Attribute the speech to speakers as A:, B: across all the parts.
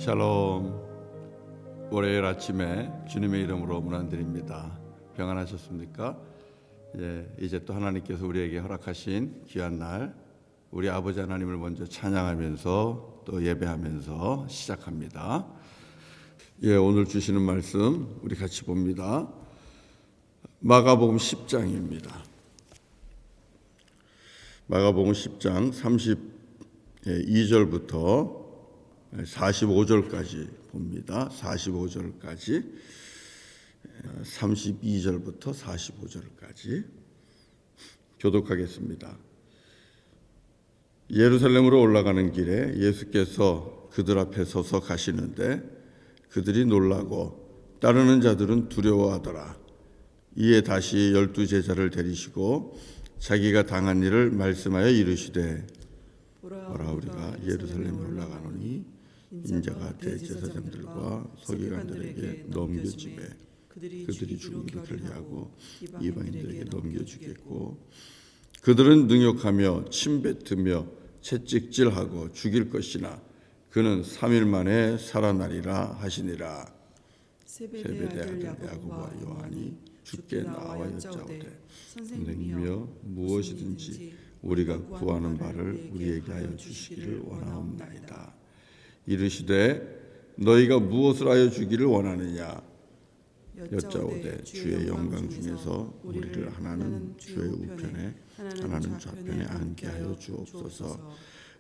A: 샬롬. 월요일 아침에 주님의 이름으로 문안드립니다. 평안하셨습니까? 이제 또 하나님께서 우리에게 허락하신 귀한 날, 우리 아버지 하나님을 먼저 찬양하면서 또 예배하면서 시작합니다. 오늘 주시는 말씀 우리 같이 봅니다. 마가복음 10장입니다. 마가복음 10장 32절부터 45절까지 봅니다. 45절까지, 32절부터 45절까지 교독하겠습니다. 예루살렘으로 올라가는 길에 예수께서 그들 앞에 서서 가시는데 그들이 놀라고 따르는 자들은 두려워하더라. 이에 다시 12 제자를 데리시고 자기가 당한 일을 말씀하여 이르시되, 보라, 우리가 예루살렘에 올라가노니 인자가 대제사장들과 서기관들에게 넘겨지매 그들이 죽이기를 결의하고 이방인들에게 넘겨주겠고, 그들은 능욕하며 침뱉으며 채찍질하고 죽일 것이나 그는 3일 만에 살아나리라 하시니라. 세베대 아들 야고보와 요한이 주께 나와 여짜오되, 선생님이여 무엇이든지 우리가 구하는 바를 우리에게 하여 주시기를 원하옵나이다. 이르시되, 너희가 무엇을 하여 주기를 원하느냐? 여짜오되, 주의 영광 중에서 우리를 하나는 주의 우편에 하나는 좌편에 앉게 하여 주옵소서.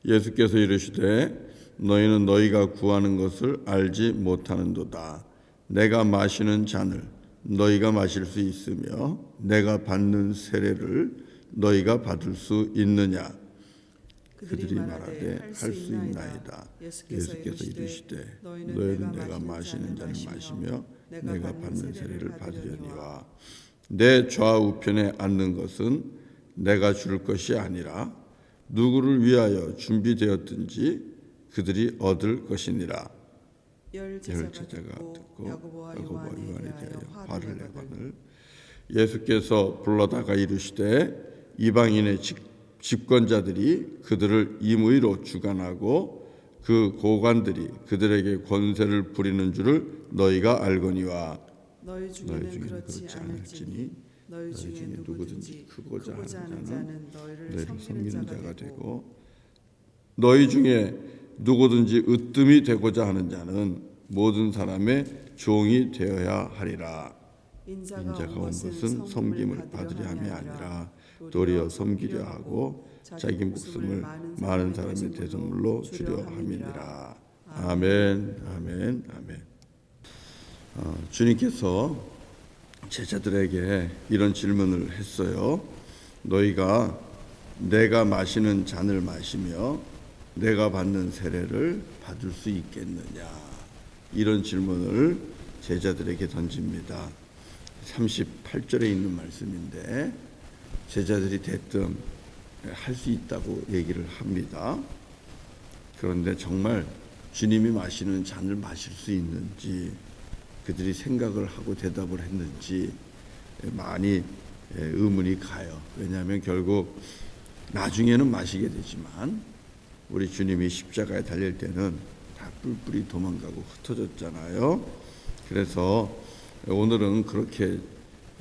A: 예수께서 이르시되, 너희는 너희가 구하는 것을 알지 못하는도다. 내가 마시는 잔을 너희가 마실 수 있으며 내가 받는 세례를 너희가 받을 수 있느냐? 그들이 말하되 할 수 있나이다. 예수께서 이르시되, 너희는 내가 마시는 잔을 마시며 내가 받는 세례를 받으려니와 내 좌우편에 앉는 것은 내가 줄 것이 아니라 누구를 위하여 준비되었든지 그들이 얻을 것이니라. 열 제자가 듣고 야고보와 요한에 대하여 화를 내거늘 예수께서 불러다가 이르시되, 이방인의 집권자들이 그들을 임의로 주관하고 그 고관들이 그들에게 권세를 부리는 줄을 너희가 알거니와 너희 중에는 그렇지 않을지니 너희 중에 누구든지 크고자 하는 자는 너희를 섬기는 자가 되고, 너희 중에 누구든지 으뜸이 되고자 하는 자는 모든 사람의 종이 되어야 하리라. 인자가 온 것은 섬김을 받으려 함이 아니라 도리어 섬기려 하고 자기 목숨을 많은 사람의 대속물로 주려 함이니라. 아멘, 아멘, 아멘. 주님께서 제자들에게 이런 질문을 했어요. 너희가 내가 마시는 잔을 마시며 내가 받는 세례를 받을 수 있겠느냐? 이런 질문을 제자들에게 던집니다. 38절에 있는 말씀인데 제자들이 대뜸 할 수 있다고 얘기를 합니다. 그런데 정말 주님이 마시는 잔을 마실 수 있는지 그들이 생각을 하고 대답을 했는지 많이 의문이 가요. 왜냐하면 결국 나중에는 마시게 되지만 우리 주님이 십자가에 달릴 때는 다 뿔뿔이 도망가고 흩어졌잖아요. 그래서 오늘은 그렇게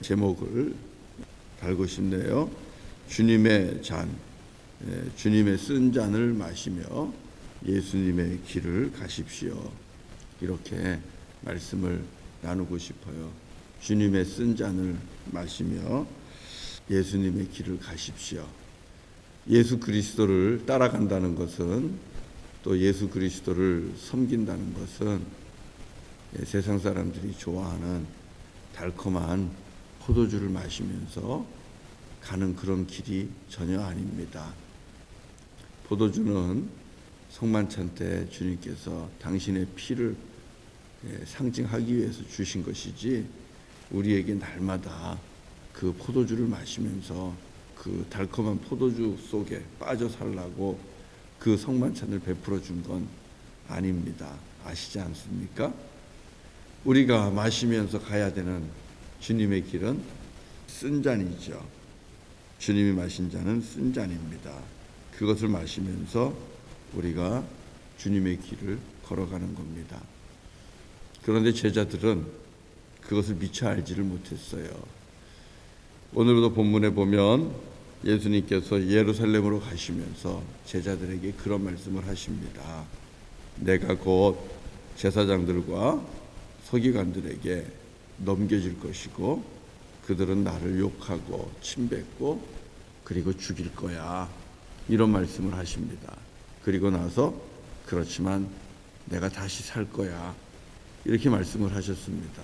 A: 제목을 달고 싶네요. 주님의 잔, 주님의 쓴 잔을 마시며 예수님의 길을 가십시오. 이렇게 말씀을 나누고 싶어요. 주님의 쓴 잔을 마시며 예수님의 길을 가십시오. 예수 그리스도를 따라간다는 것은, 또 예수 그리스도를 섬긴다는 것은 세상 사람들이 좋아하는 달콤한 포도주를 마시면서 가는 그런 길이 전혀 아닙니다. 포도주는 성만찬 때 주님께서 당신의 피를 상징하기 위해서 주신 것이지, 우리에게 날마다 그 포도주를 마시면서 그 달콤한 포도주 속에 빠져 살라고 그 성만찬을 베풀어 준 건 아닙니다. 아시지 않습니까? 우리가 마시면서 가야 되는 주님의 길은 쓴 잔이죠. 주님이 마신 잔은 쓴 잔입니다. 그것을 마시면서 우리가 주님의 길을 걸어가는 겁니다. 그런데 제자들은 그것을 미처 알지를 못했어요. 오늘도 본문에 보면 예수님께서 예루살렘으로 가시면서 제자들에게 그런 말씀을 하십니다. 내가 곧 제사장들과 서기관들에게 넘겨질 것이고 그들은 나를 욕하고 침뱉고 그리고 죽일 거야. 이런 말씀을 하십니다. 그리고 나서 그렇지만 내가 다시 살 거야. 이렇게 말씀을 하셨습니다.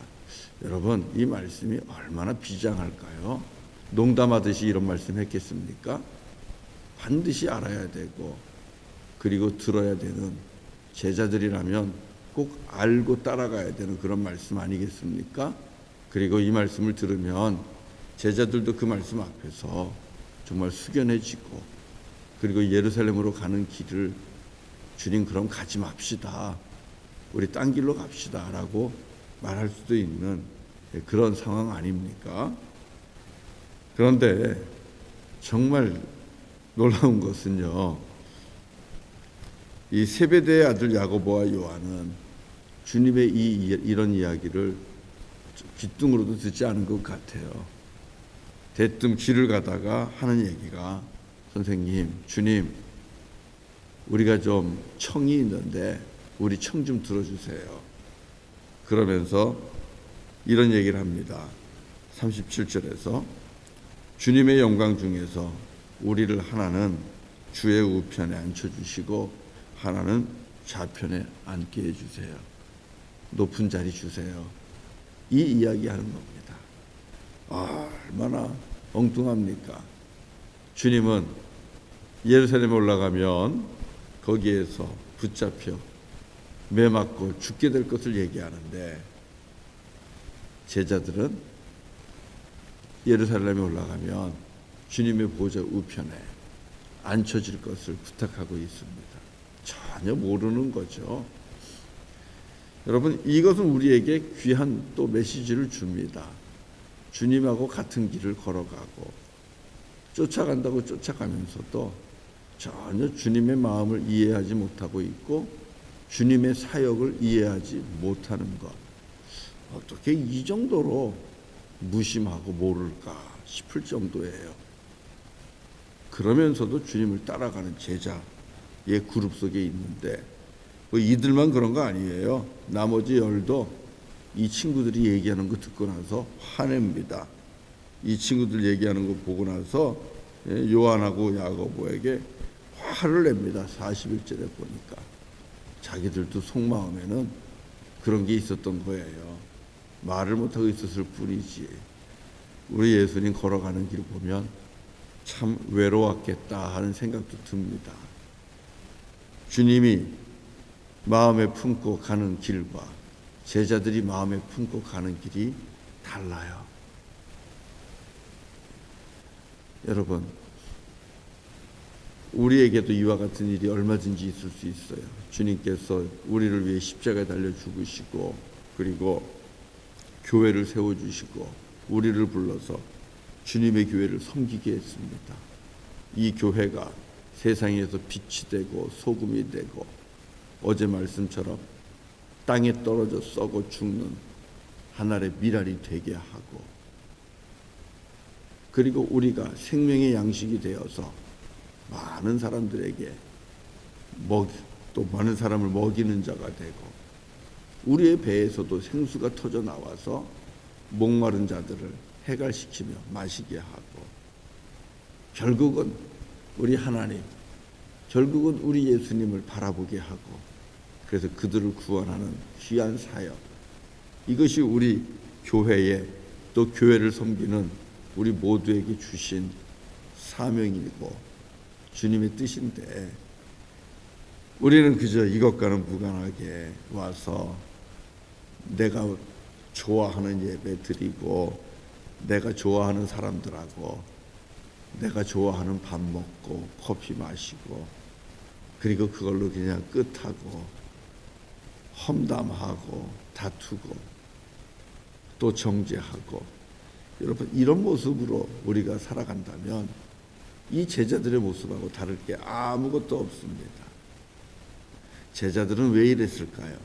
A: 여러분, 이 말씀이 얼마나 비장할까요? 농담하듯이 이런 말씀 했겠습니까? 반드시 알아야 되고 그리고 들어야 되는 제자들이라면 꼭 알고 따라가야 되는 그런 말씀 아니겠습니까? 그리고 이 말씀을 들으면 제자들도 그 말씀 앞에서 정말 숙연해지고 그리고 예루살렘으로 가는 길을 주님 그럼 가지 맙시다. 우리 딴 길로 갑시다 라고 말할 수도 있는 그런 상황 아닙니까? 그런데 정말 놀라운 것은요, 이 세베대의 아들 야고보와 요한은 주님의 이런 이야기를 귀뚱으로도 듣지 않은 것 같아요. 대뜸 길을 가다가 하는 얘기가 선생님, 주님, 우리가 좀 청이 있는데 우리 청 좀 들어주세요. 그러면서 이런 얘기를 합니다. 37절에서 주님의 영광 중에서 우리를 하나는 주의 우편에 앉혀주시고 하나는 좌편에 앉게 해주세요. 높은 자리 주세요. 이 이야기하는 겁니다. 얼마나 엉뚱합니까? 주님은 예루살렘에 올라가면 거기에서 붙잡혀 매 맞고 죽게 될 것을 얘기하는데 제자들은 예루살렘에 올라가면 주님의 보좌 우편에 앉혀질 것을 부탁하고 있습니다. 전혀 모르는 거죠. 여러분, 이것은 우리에게 귀한 또 메시지를 줍니다. 주님하고 같은 길을 걸어가고 쫓아간다고 쫓아가면서도 전혀 주님의 마음을 이해하지 못하고 있고 주님의 사역을 이해하지 못하는 것. 어떻게 이 정도로 무심하고 모를까 싶을 정도예요. 그러면서도 주님을 따라가는 제자의 그룹 속에 있는데 뭐 이들만 그런 거 아니에요. 나머지 열도 이 친구들이 얘기하는 거 듣고 나서 화냅니다. 이 친구들 얘기하는 거 보고 나서 요한하고 야고보에게 화를 냅니다. 41절에 보니까 자기들도 속마음에는 그런 게 있었던 거예요. 말을 못하고 있었을 뿐이지. 우리 예수님 걸어가는 길 보면 참 외로웠겠다 하는 생각도 듭니다. 주님이 마음에 품고 가는 길과 제자들이 마음에 품고 가는 길이 달라요. 여러분, 우리에게도 이와 같은 일이 얼마든지 있을 수 있어요. 주님께서 우리를 위해 십자가에 달려 죽으시고 그리고 교회를 세워주시고 우리를 불러서 주님의 교회를 섬기게 했습니다. 이 교회가 세상에서 빛이 되고 소금이 되고 어제 말씀처럼 땅에 떨어져 썩어 죽는 하늘의 미랄이 되게 하고 그리고 우리가 생명의 양식이 되어서 많은 사람들에게 또 많은 사람을 먹이는 자가 되고 우리의 배에서도 생수가 터져 나와서 목마른 자들을 해갈시키며 마시게 하고 결국은 우리 하나님, 결국은 우리 예수님을 바라보게 하고 그래서 그들을 구원하는 귀한 사역, 이것이 우리 교회에 또 교회를 섬기는 우리 모두에게 주신 사명이고 주님의 뜻인데 우리는 그저 이것과는 무관하게 와서 내가 좋아하는 예배 드리고 내가 좋아하는 사람들하고 내가 좋아하는 밥 먹고 커피 마시고 그리고 그걸로 그냥 끝하고 험담하고 다투고 또 정죄하고 여러분 이런 모습으로 우리가 살아간다면 이 제자들의 모습하고 다를 게 아무것도 없습니다. 제자들은 왜 이랬을까요?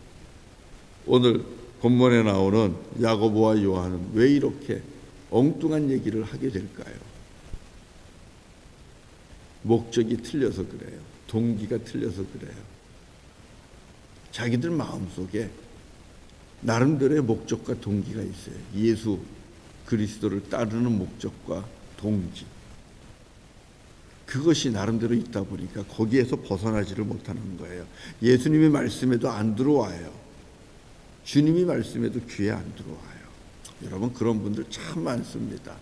A: 오늘 본문에 나오는 야고보와 요한은 왜 이렇게 엉뚱한 얘기를 하게 될까요? 목적이 틀려서 그래요. 동기가 틀려서 그래요. 자기들 마음속에 나름대로의 목적과 동기가 있어요. 예수 그리스도를 따르는 목적과 동기. 그것이 나름대로 있다 보니까 거기에서 벗어나지를 못하는 거예요. 예수님의 말씀에도 안 들어와요. 주님이 말씀에도 귀에 안 들어와요. 여러분, 그런 분들 참 많습니다.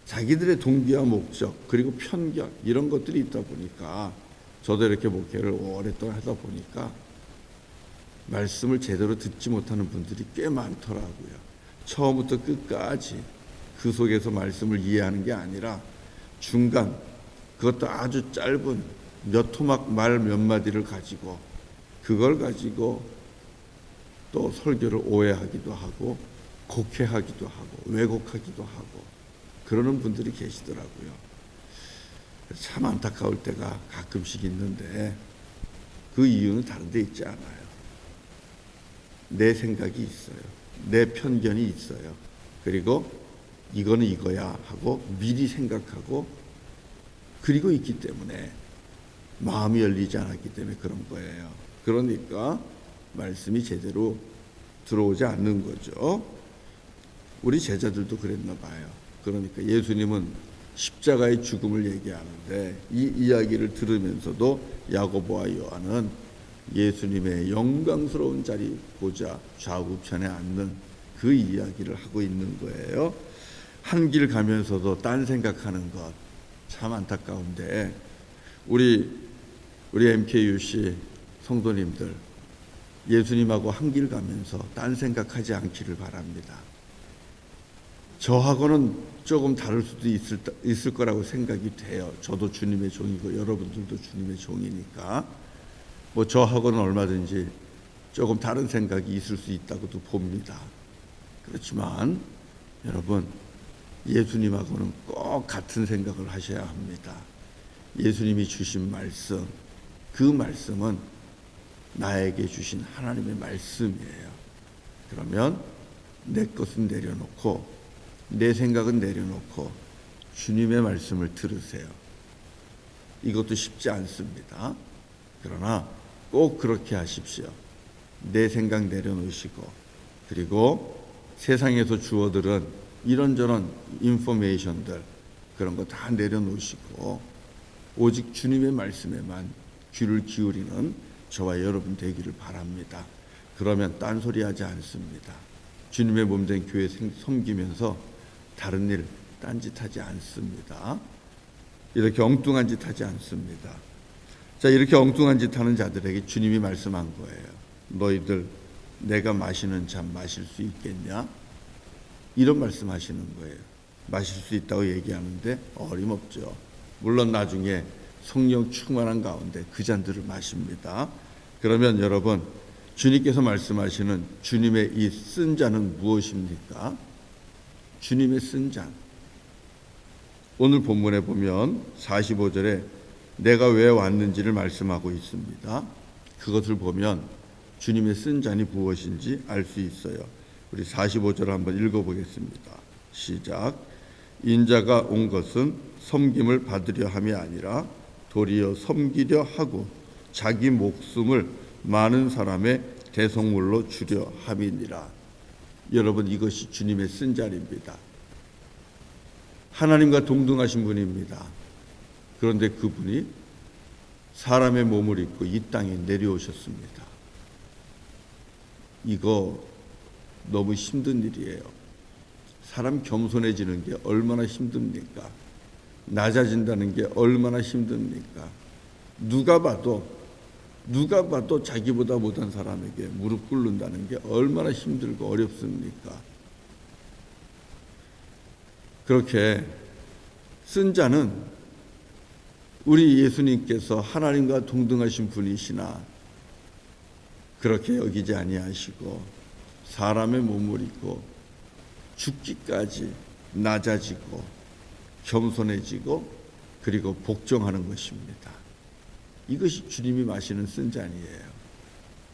A: 자기들의 동기와 목적 그리고 편견 이런 것들이 있다 보니까 저도 이렇게 목회를 오랫동안 하다 보니까 말씀을 제대로 듣지 못하는 분들이 꽤 많더라고요. 처음부터 끝까지 그 속에서 말씀을 이해하는 게 아니라 중간, 그것도 아주 짧은 몇 토막 말 몇 마디를 가지고 그걸 가지고 또 설교를 오해하기도 하고 곡해하기도 하고 왜곡하기도 하고 그러는 분들이 계시더라고요. 참 안타까울 때가 가끔씩 있는데 그 이유는 다른 데 있지 않아요. 내 생각이 있어요. 내 편견이 있어요. 그리고 이거는 이거야 하고 미리 생각하고 그리고 있기 때문에 마음이 열리지 않았기 때문에 그런 거예요. 그러니까 말씀이 제대로 들어오지 않는 거죠. 우리 제자들도 그랬나 봐요. 그러니까 예수님은 십자가의 죽음을 얘기하는데 이 이야기를 들으면서도 야고보와 요한은 예수님의 영광스러운 자리 보좌 좌우편에 앉는 그 이야기를 하고 있는 거예요. 한 길 가면서도 딴 생각하는 것 참 안타까운데 우리 MKUC 성도님들 예수님하고 한 길 가면서 딴 생각하지 않기를 바랍니다. 저하고는 조금 다를 수도 있을 거라고 생각이 돼요. 저도 주님의 종이고 여러분들도 주님의 종이니까 뭐 저하고는 얼마든지 조금 다른 생각이 있을 수 있다고도 봅니다. 그렇지만 여러분 예수님하고는 꼭 같은 생각을 하셔야 합니다. 예수님이 주신 말씀, 그 말씀은 나에게 주신 하나님의 말씀이에요. 그러면 내 것은 내려놓고 내 생각은 내려놓고 주님의 말씀을 들으세요. 이것도 쉽지 않습니다. 그러나 꼭 그렇게 하십시오. 내 생각 내려놓으시고 그리고 세상에서 주어들은 이런저런 인포메이션들 그런 거 다 내려놓으시고 오직 주님의 말씀에만 귀를 기울이는 저와 여러분 되기를 바랍니다. 그러면 딴소리 하지 않습니다. 주님의 몸된 교회 섬기면서 다른 일 딴짓하지 않습니다. 이렇게 엉뚱한 짓 하지 않습니다. 자, 이렇게 엉뚱한 짓 하는 자들에게 주님이 말씀한 거예요. 너희들 내가 마시는 잔 마실 수 있겠냐? 이런 말씀하시는 거예요. 마실 수 있다고 얘기하는데 어림없죠. 물론 나중에 성령 충만한 가운데 그 잔들을 마십니다. 그러면 여러분 주님께서 말씀하시는 주님의 이 쓴 잔은 무엇입니까? 주님의 쓴 잔. 오늘 본문에 보면 45절에 내가 왜 왔는지를 말씀하고 있습니다. 그것을 보면 주님의 쓴 잔이 무엇인지 알 수 있어요. 우리 45절 한번 읽어보겠습니다. 시작. 인자가 온 것은 섬김을 받으려 함이 아니라 도리어 섬기려 하고 자기 목숨을 많은 사람의 대속물로 주려 함이니라. 여러분 이것이 주님의 쓴 잔입니다. 하나님과 동등하신 분입니다. 그런데 그분이 사람의 몸을 입고 이 땅에 내려오셨습니다. 이거 너무 힘든 일이에요. 사람 겸손해지는 게 얼마나 힘듭니까? 낮아진다는 게 얼마나 힘듭니까? 누가 봐도 자기보다 못한 사람에게 무릎 꿇는다는 게 얼마나 힘들고 어렵습니까? 그렇게 쓴 자는 우리 예수님께서 하나님과 동등하신 분이시나 그렇게 여기지 아니하시고 사람의 몸을 입고 죽기까지 낮아지고 겸손해지고 그리고 복종하는 것입니다. 이것이 주님이 마시는 쓴 잔이에요.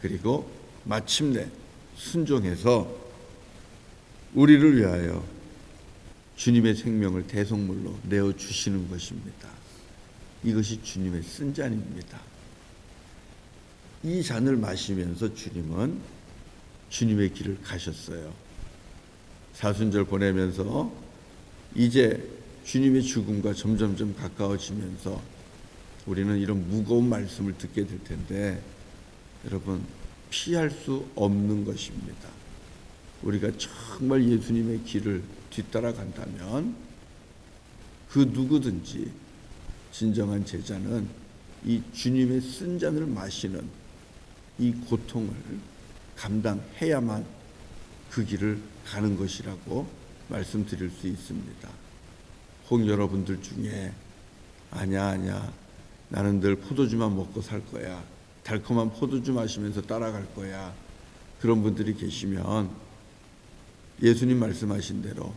A: 그리고 마침내 순종해서 우리를 위하여 주님의 생명을 대속물로 내어주시는 것입니다. 이것이 주님의 쓴 잔입니다. 이 잔을 마시면서 주님은 주님의 길을 가셨어요. 사순절 보내면서 이제 주님의 죽음과 점점점 가까워지면서 우리는 이런 무거운 말씀을 듣게 될 텐데, 여러분, 피할 수 없는 것입니다. 우리가 정말 예수님의 길을 뒤따라간다면 그 누구든지 진정한 제자는 이 주님의 쓴 잔을 마시는 이 고통을 감당해야만 그 길을 가는 것이라고 말씀드릴 수 있습니다. 혹 여러분들 중에 아니야 나는 늘 포도주만 먹고 살 거야, 달콤한 포도주 마시면서 따라갈 거야, 그런 분들이 계시면 예수님 말씀하신 대로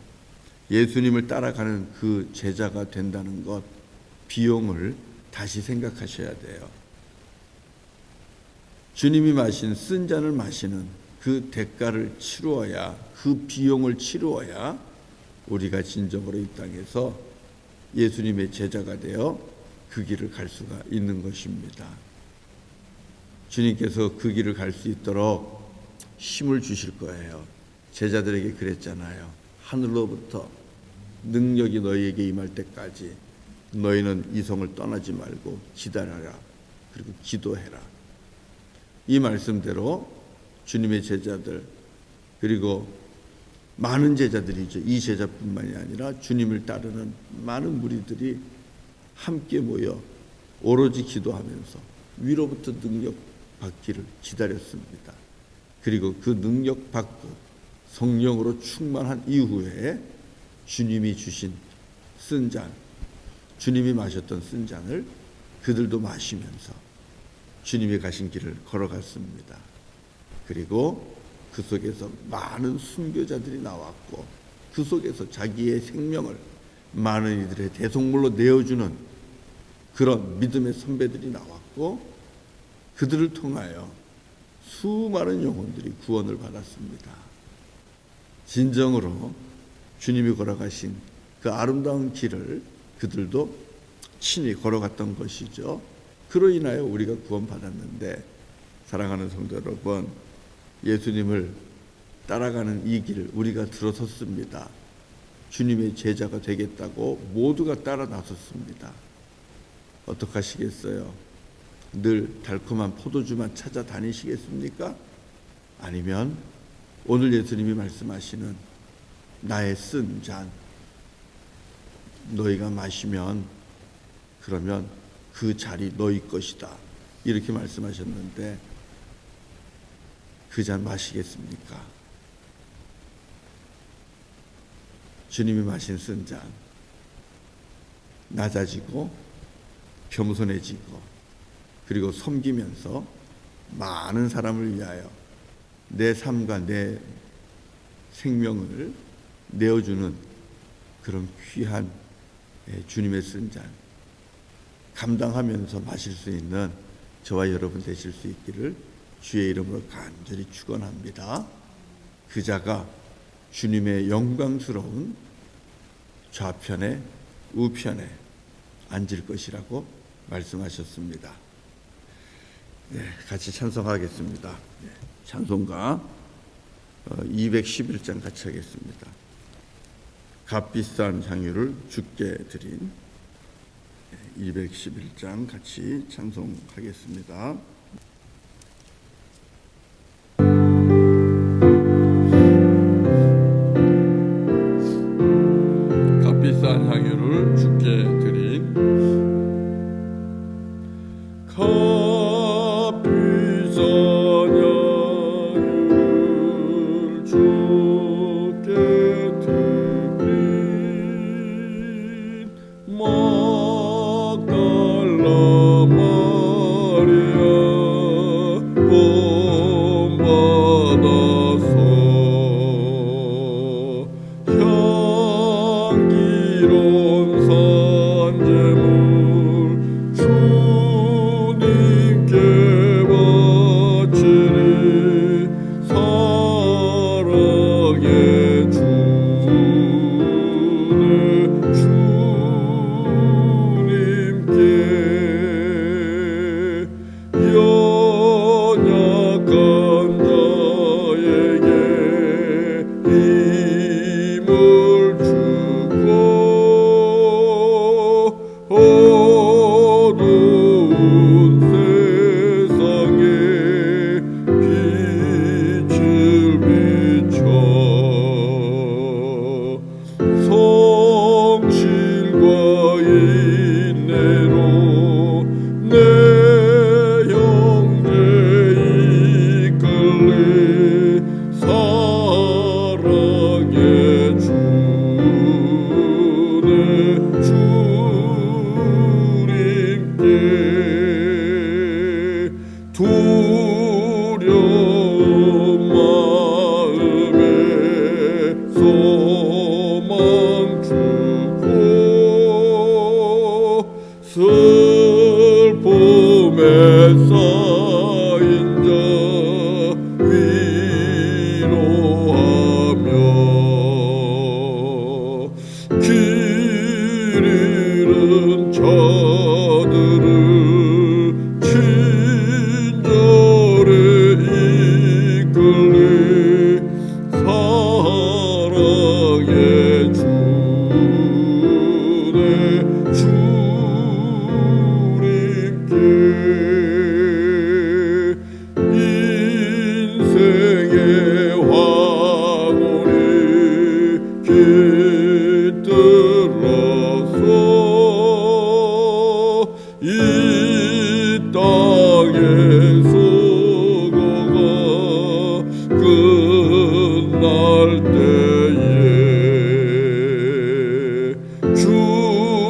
A: 예수님을 따라가는 그 제자가 된다는 것, 비용을 다시 생각하셔야 돼요. 주님이 마신 쓴 잔을 마시는 그 대가를 치루어야, 그 비용을 치루어야 우리가 진정으로 이 땅에서 예수님의 제자가 되어 그 길을 갈 수가 있는 것입니다. 주님께서 그 길을 갈 수 있도록 힘을 주실 거예요. 제자들에게 그랬잖아요. 하늘로부터 능력이 너희에게 임할 때까지 너희는 이 성을 떠나지 말고 기다려라. 그리고 기도해라. 이 말씀대로 주님의 제자들, 그리고 많은 제자들이죠. 이 제자뿐만이 아니라 주님을 따르는 많은 무리들이 함께 모여 오로지 기도하면서 위로부터 능력 받기를 기다렸습니다. 그리고 그 능력 받고 성령으로 충만한 이후에 주님이 주신 쓴 잔, 주님이 마셨던 쓴 잔을 그들도 마시면서 주님이 가신 길을 걸어갔습니다. 그리고 그 속에서 많은 순교자들이 나왔고, 그 속에서 자기의 생명을 많은 이들의 대속물로 내어주는 그런 믿음의 선배들이 나왔고, 그들을 통하여 수많은 영혼들이 구원을 받았습니다. 진정으로 주님이 걸어가신 그 아름다운 길을 그들도 친히 걸어갔던 것이죠. 그로 인하여 우리가 구원받았는데, 사랑하는 성도 여러분, 예수님을 따라가는 이 길 우리가 들어섰습니다. 주님의 제자가 되겠다고 모두가 따라 나섰습니다. 어떡하시겠어요? 늘 달콤한 포도주만 찾아다니시겠습니까? 아니면 오늘 예수님이 말씀하시는 나의 쓴 잔 너희가 마시면 그러면 그 자리 너희 것이다, 이렇게 말씀하셨는데 그 잔 마시겠습니까? 주님이 마신 쓴 잔, 낮아지고 겸손해지고 그리고 섬기면서 많은 사람을 위하여 내 삶과 내 생명을 내어주는 그런 귀한 주님의 쓴 잔 감당하면서 마실 수 있는 저와 여러분 되실 수 있기를 주의 이름으로 간절히 축원합니다. 그 자가 주님의 영광스러운 좌편에 우편에 앉을 것이라고 말씀하셨습니다. 네, 같이 찬송하겠습니다. 네, 찬송가 211장 같이 하겠습니다. 값비싼 향유를 주께 드린 211장 같이 찬송하겠습니다. 값비싼 향유를 주께 드린 값비싼 향유를 주께 드린 막달라 마리아
B: 두려운 마음에 소망 주고 슬픔에 쌓인 자 위로하며 길 잃은 자들을 친절에 이끌리 사랑의 주내 주님께 인생의 황홀이 깃들어서 이 땅의 수고가 끝날 때에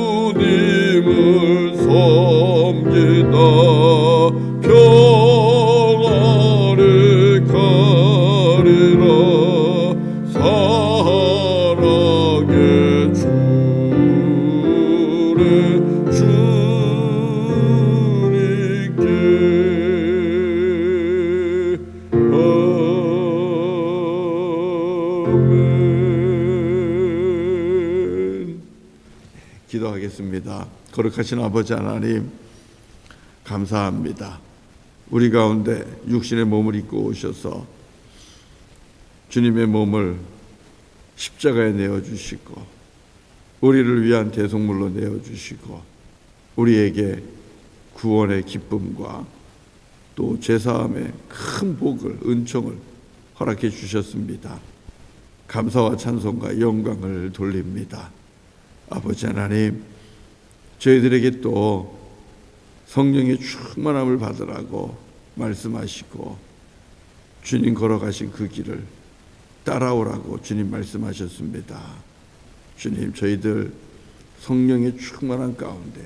B: 주님을 섬기다 평안에 가리라 사랑의 주내 주님께 아멘.
A: 기도하겠습니다. 거룩하신 아버지 하나님, 감사합니다. 우리 가운데 육신의 몸을 입고 오셔서 주님의 몸을 십자가에 내어주시고 우리를 위한 대속물로 내어주시고 우리에게 구원의 기쁨과 또 죄사함의 큰 복을, 은총을 허락해 주셨습니다. 감사와 찬송과 영광을 돌립니다. 아버지 하나님, 저희들에게 또 성령의 충만함을 받으라고 말씀하시고 주님 걸어가신 그 길을 따라오라고 주님 말씀하셨습니다. 주님, 저희들 성령의 충만한 가운데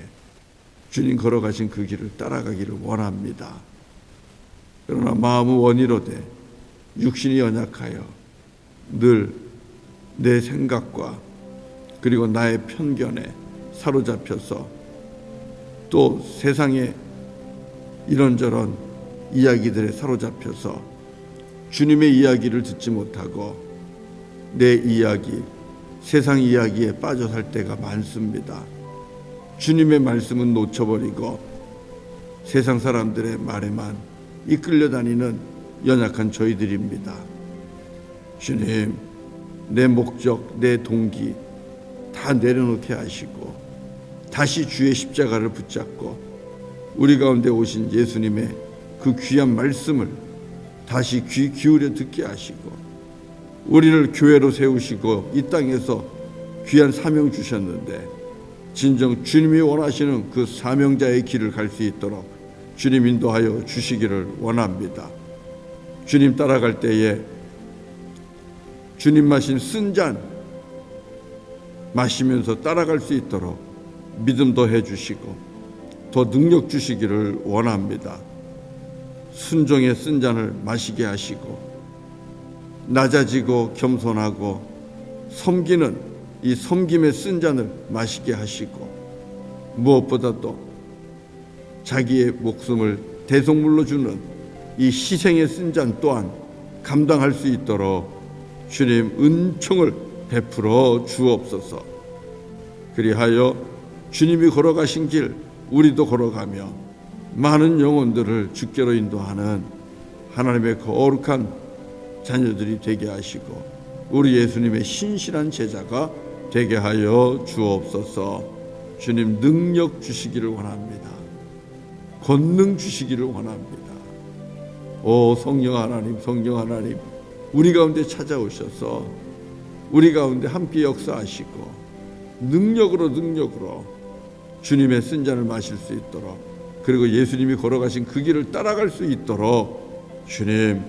A: 주님 걸어가신 그 길을 따라가기를 원합니다. 그러나 마음은 원이로되 육신이 연약하여 늘 내 생각과 그리고 나의 편견에 사로잡혀서 또 세상의 이런저런 이야기들에 사로잡혀서 주님의 이야기를 듣지 못하고 내 이야기, 세상 이야기에 빠져 살 때가 많습니다. 주님의 말씀은 놓쳐버리고 세상 사람들의 말에만 이끌려 다니는 연약한 저희들입니다. 주님, 내 목적, 내 동기 다 내려놓게 하시고 다시 주의 십자가를 붙잡고 우리 가운데 오신 예수님의 그 귀한 말씀을 다시 귀 기울여 듣게 하시고 우리를 교회로 세우시고 이 땅에서 귀한 사명 주셨는데 진정 주님이 원하시는 그 사명자의 길을 갈 수 있도록 주님 인도하여 주시기를 원합니다. 주님 따라갈 때에 주님 마신 쓴 잔 마시면서 따라갈 수 있도록 믿음 더해 주시고 더 능력 주시기를 원합니다. 순종의 쓴 잔을 마시게 하시고 낮아지고 겸손하고 섬기는 이 섬김의 쓴 잔을 마시게 하시고 무엇보다도 자기의 목숨을 대속물로 주는 이 희생의 쓴 잔 또한 감당할 수 있도록 주님 은총을 베풀어 주옵소서. 그리하여 주님이 걸어가신 길 우리도 걸어가며 많은 영혼들을 주께로 인도하는 하나님의 거룩한 자녀들이 되게 하시고 우리 예수님의 신실한 제자가 되게 하여 주옵소서. 주님 능력 주시기를 원합니다. 권능 주시기를 원합니다. 오 성령 하나님, 성령 하나님, 우리 가운데 찾아오셔서 우리 가운데 함께 역사하시고 능력으로 주님의 쓴 잔을 마실 수 있도록 그리고 예수님이 걸어가신 그 길을 따라갈 수 있도록 주님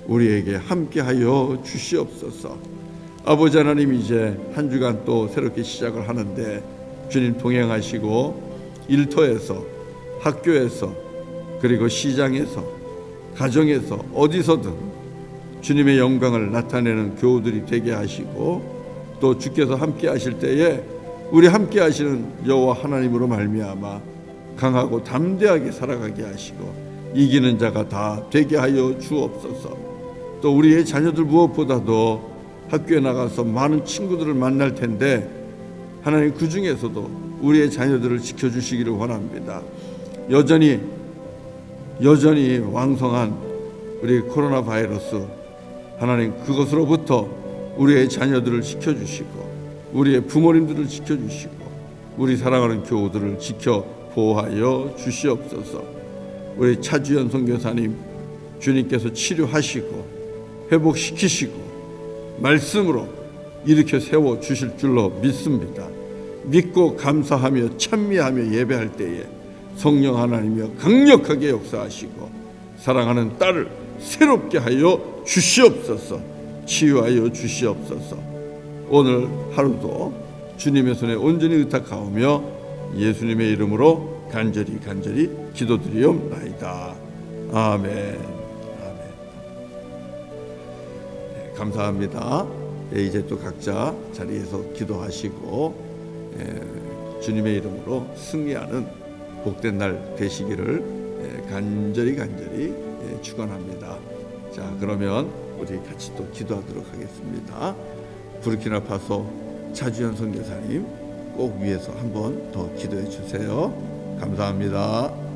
A: 우리에게 함께하여 주시옵소서. 아버지 하나님, 이제 한 주간 또 새롭게 시작을 하는데 주님 동행하시고 일터에서, 학교에서, 그리고 시장에서, 가정에서, 어디서든 주님의 영광을 나타내는 교우들이 되게 하시고, 또 주께서 함께 하실 때에 우리 함께 하시는 여호와 하나님으로 말미암아 강하고 담대하게 살아가게 하시고 이기는 자가 다 되게 하여 주옵소서. 또 우리의 자녀들 무엇보다도 학교에 나가서 많은 친구들을 만날 텐데 하나님, 그 중에서도 우리의 자녀들을 지켜주시기를 원합니다. 여전히 왕성한 우리 코로나 바이러스, 하나님, 그것으로부터 우리의 자녀들을 지켜주시고 우리의 부모님들을 지켜주시고 우리 사랑하는 교우들을 지켜 보호하여 주시옵소서. 우리 차주연 선교사님, 주님께서 치료하시고 회복시키시고 말씀으로 일으켜 세워 주실 줄로 믿습니다. 믿고 감사하며 찬미하며 예배할 때에 성령 하나님이여 강력하게 역사하시고 사랑하는 딸을 새롭게 하여 주시옵소서. 치유하여 주시옵소서. 오늘 하루도 주님의 손에 온전히 의탁하오며 예수님의 이름으로 간절히 기도드리옵나이다. 아멘. 네, 감사합니다. 네, 이제 또 각자 자리에서 기도하시고 주님의 이름으로 승리하는 복된 날 되시기를 간절히 축원합니다. 자, 그러면 우리 같이 또 기도하도록 하겠습니다. 부르키나파소 차주연 선교사님 꼭 위해서 한번 더 기도해 주세요. 감사합니다.